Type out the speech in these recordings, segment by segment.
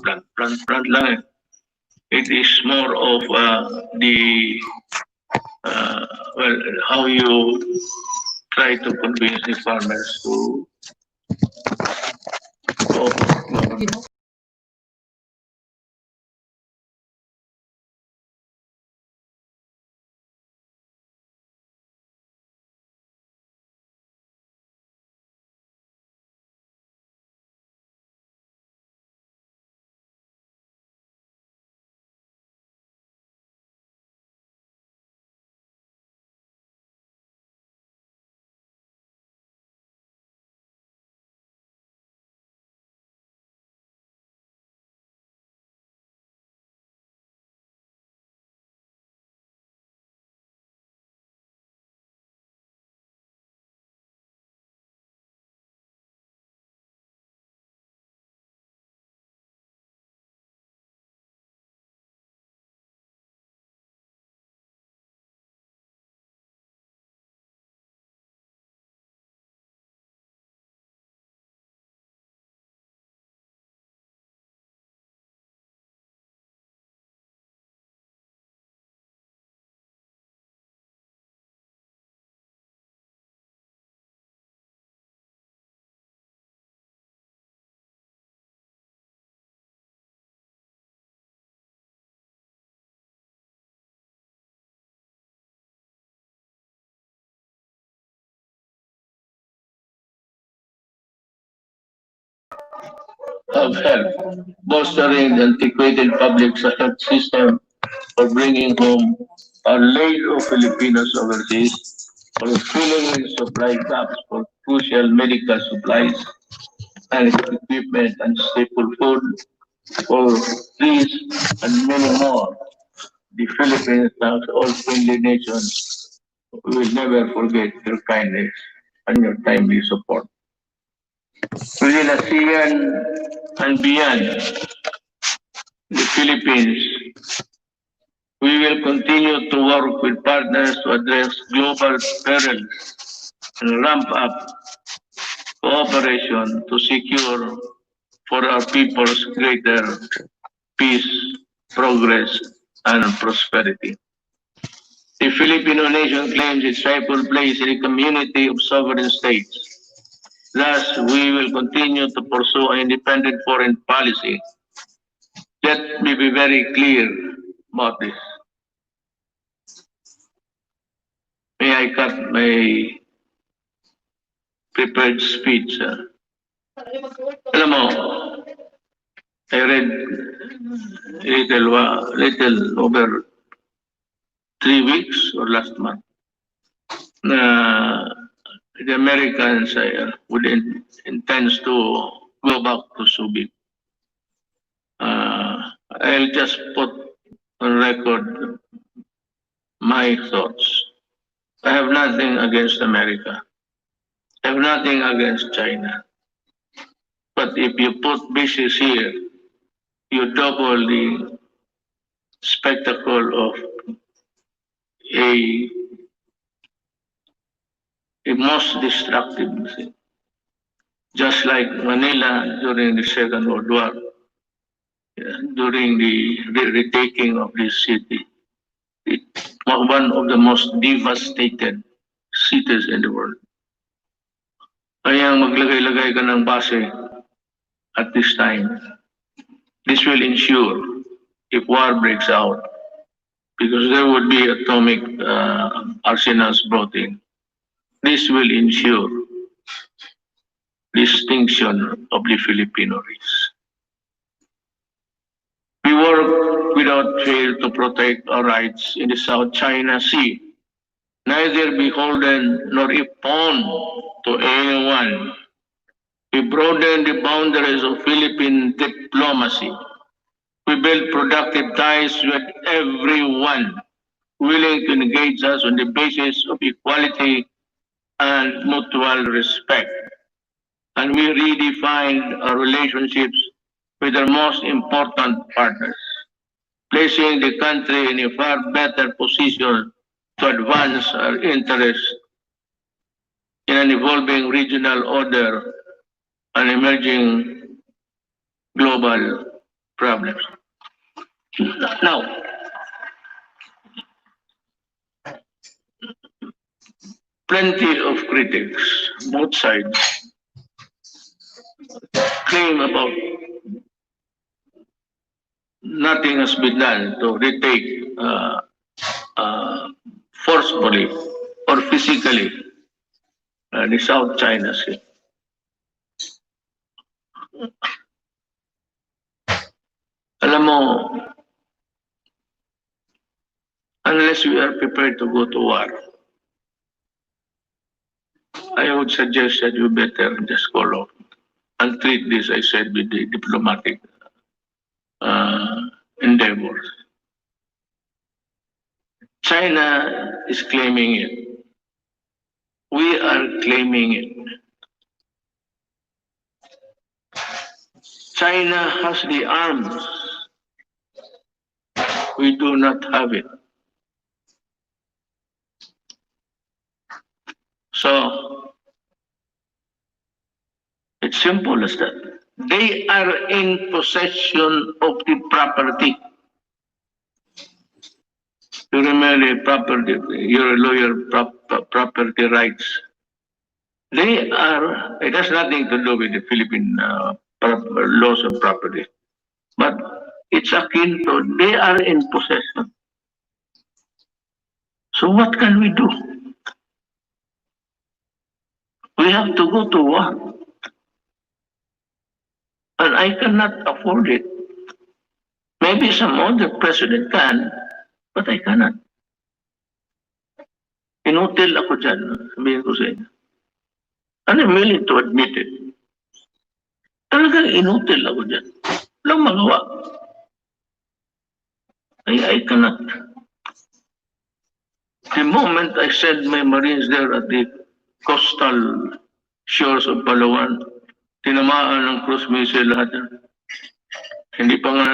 plant lang eh. It is more of the well, how you try to convince the farmers to of help, bolstering the antiquated public health system for bringing home a load of Filipinos overseas, for filling in supply gaps for crucial medical supplies and equipment and staple food, for these and many more. The Philippines, like all friendly nations, will never forget your kindness and your timely support. Within ASEAN and beyond the Philippines, we will continue to work with partners to address global perils and ramp up cooperation to secure for our people's greater peace, progress, and prosperity. The Filipino nation claims its rightful place in a community of sovereign states. Thus, we will continue to pursue an independent foreign policy. Let me be very clear about this. May I cut my prepared speech? Alam mo, I read little over 3 weeks or last month na the Americans would intends to go back to Subic. I'll just put on record my thoughts. I have nothing against America. I have nothing against China. But if you put bases here, you double the spectacle of a, a most destructive thing. Just like Manila during the Second World War, during the retaking of this city, it was one of the most devastated cities in the world. Kaya maglagay-lagay ka ng base at this time. This will ensure if war breaks out, because there would be atomic arsenals brought in. This will ensure distinction of the Filipino race. We work without fail to protect our rights in the South China Sea, neither beholden nor a pawn to anyone. We broaden the boundaries of Philippine diplomacy. We build productive ties with everyone willing to engage us on the basis of equality and mutual respect. And we redefine our relationships with our most important partners, placing the country in a far better position to advance our interests in an evolving regional order and emerging global problems. Now, plenty of critics, both sides, claim about nothing has been done to retake uh, forcefully or physically the South China Sea. Alam mo, unless we are prepared to go to war, I would suggest that you better just call off and treat this, I said, with the diplomatic uh, endeavors. China is claiming it. We are claiming it. China has the arms. We do not have it. So, it's simple as that. They are in possession of the property. You remember property, you're a lawyer, property rights. They are, it has nothing to do with the Philippine laws of property. But it's akin to, they are in possession. So what can we do? We have to go to war. And I cannot afford it. Maybe some other president can, but I cannot. Inutil ako dyan, sabihin ko sa inyo. And I'm willing to admit it. Talagang inutil ako dyan. Walang magawa. I cannot. The moment I send my Marines there at the coastal shores of Palawan, tinamaan ng cruise missile lahat yan. Hindi pa nga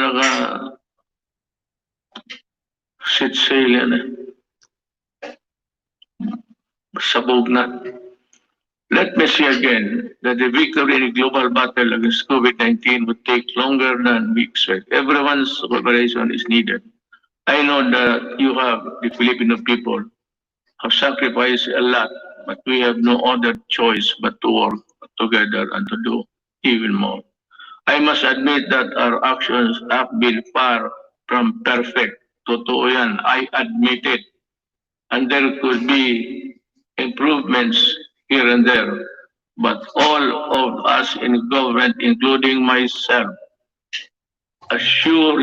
set sail yan eh. Sabog na. Let me say again that the victory in the global battle against COVID-19 would take longer than we expect. Everyone's cooperation is needed. I know that you have, the Filipino people, have sacrificed a lot, but we have no other choice but to work together and to do even more. I must admit that our actions have been far from perfect. Totoo yan, I admit it. And there could be improvements here and there. But all of us in government, including myself, assure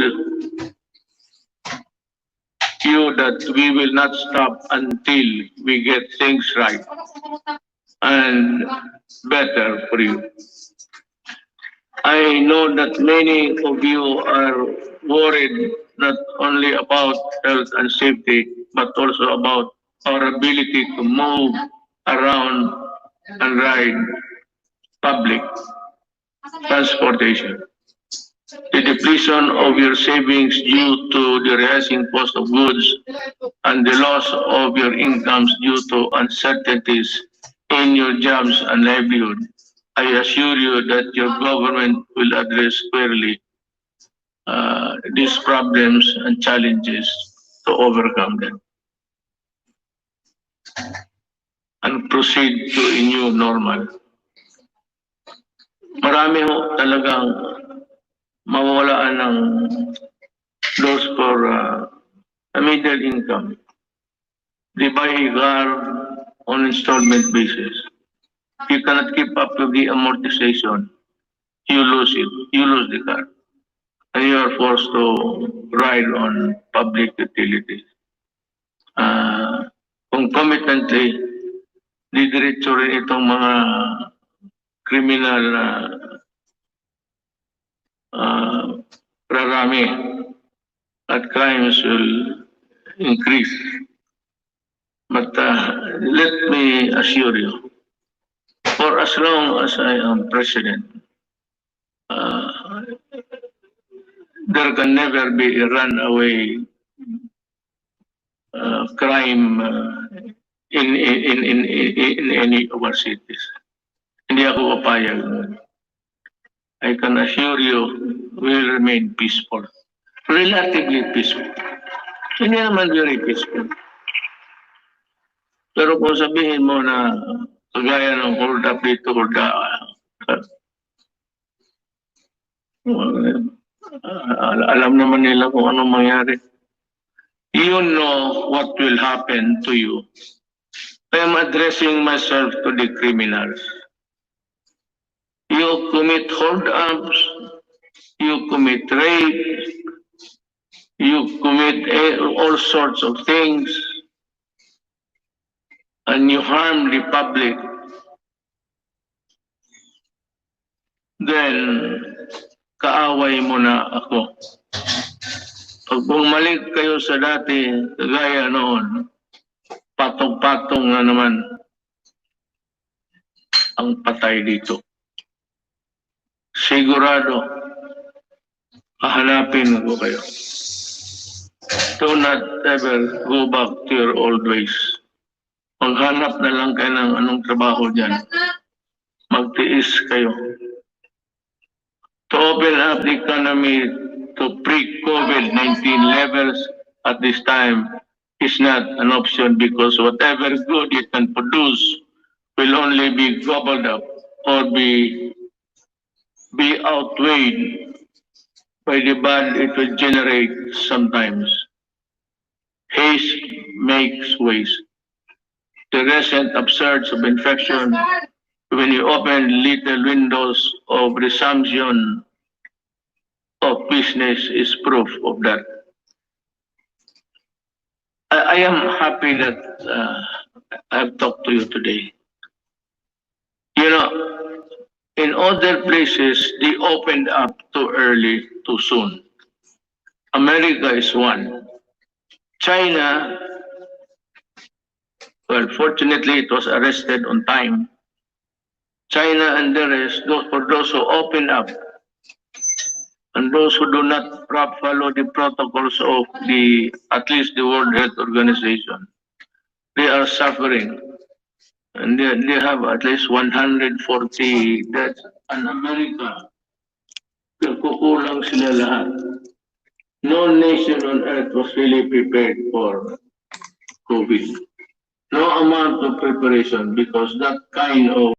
you that we will not stop until we get things right and better for you. I know that many of you are worried not only about health and safety, but also about our ability to move around and ride public transportation. The depletion of your savings due to the rising cost of goods and the loss of your incomes due to uncertainties in your jobs and livelihood. I assure you that your government will address squarely these problems and challenges to overcome them and proceed to a new normal. Marami ho talagang mawawalaan ng those for a middle income. They buy a car on installment basis. You cannot keep up with the amortization. You lose it. You lose the car. And you are forced to ride on public utilities. Concomitantly, didiretso rin itong mga criminal rarami at crimes will increase. But let me assure you, for as long as I am president, there can never be a runaway crime in any of our cities. Hindi ako papayag. I can assure you will remain peaceful. Relatively peaceful. Hindi naman very peaceful. Pero kung sabihin mo na kagaya ng hold up dito, hold up, alam naman nila kung anong mangyari. You know what will happen to you. I am addressing myself to the criminals. You commit hold-ups, you commit rape, you commit all sorts of things, and you harm the public. Then, kaaway mo na ako. Pag bumalik kayo sa dati, kagaya noon, patong-patong na naman ang patay dito. Sigurado, hahanapin ko kayo. Do not ever go back to your old ways. Maghanap na lang kayo ng anong trabaho dyan. Magtiis kayo. To open up the economy to pre-COVID-19 levels at this time is not an option because whatever good it can produce will only be gobbled up or be outweighed by the bad it will generate sometimes. Haste makes waste. The recent upsurge of infection, when you open little windows of resumption of business, is proof of that. I am happy that I've talked to you today. You know, in other places, they opened up too early, too soon. America is one. China, well, fortunately, it was arrested on time. China and the rest, for those who open up, and those who do not follow the protocols of at least the World Health Organization, they are suffering. And they have at least 140 deaths. And America, kukulang sila lahat. No nation on earth was really prepared for COVID. No amount of preparation because that kind of